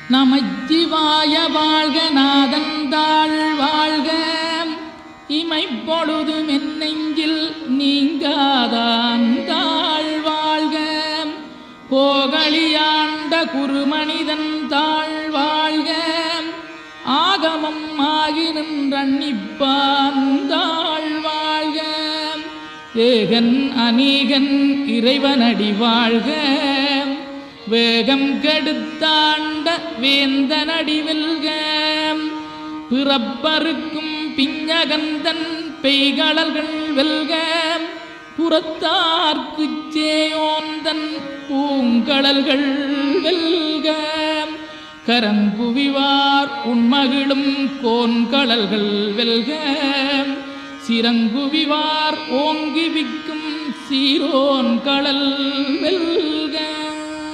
நமச்சிவாய வாழ்க நாதந்தாள் வாழ்க இமைப்பொழுதும் என் நெஞ்சில் நீங்காதான் தாழ் வாழ்க கோகலியாண்ட குருமனிதன் தாழ் வாழ்க ஆகமம் ஆகி நின்றன்னிப்பான் தாழ் வாழ்க ஏகன் அநீகன் இறைவனடி வாழ்க வேகம் கெடுத்தாண்ட வேந்தனடி வெல்க பிறப்பருக்கும் பிஞகந்தன் பெய்களர்கள் வெல்க புறத்தார்க்குச் சேயோந்தன் பூங்கடல்கள் வெல்க கரங்குவிவார் உண்மகிழும் கோன்கடல்கள் வெல்க சிறங்குவிவார் ஓங்கி விக்கும் சீரோன் கடல் வெல்க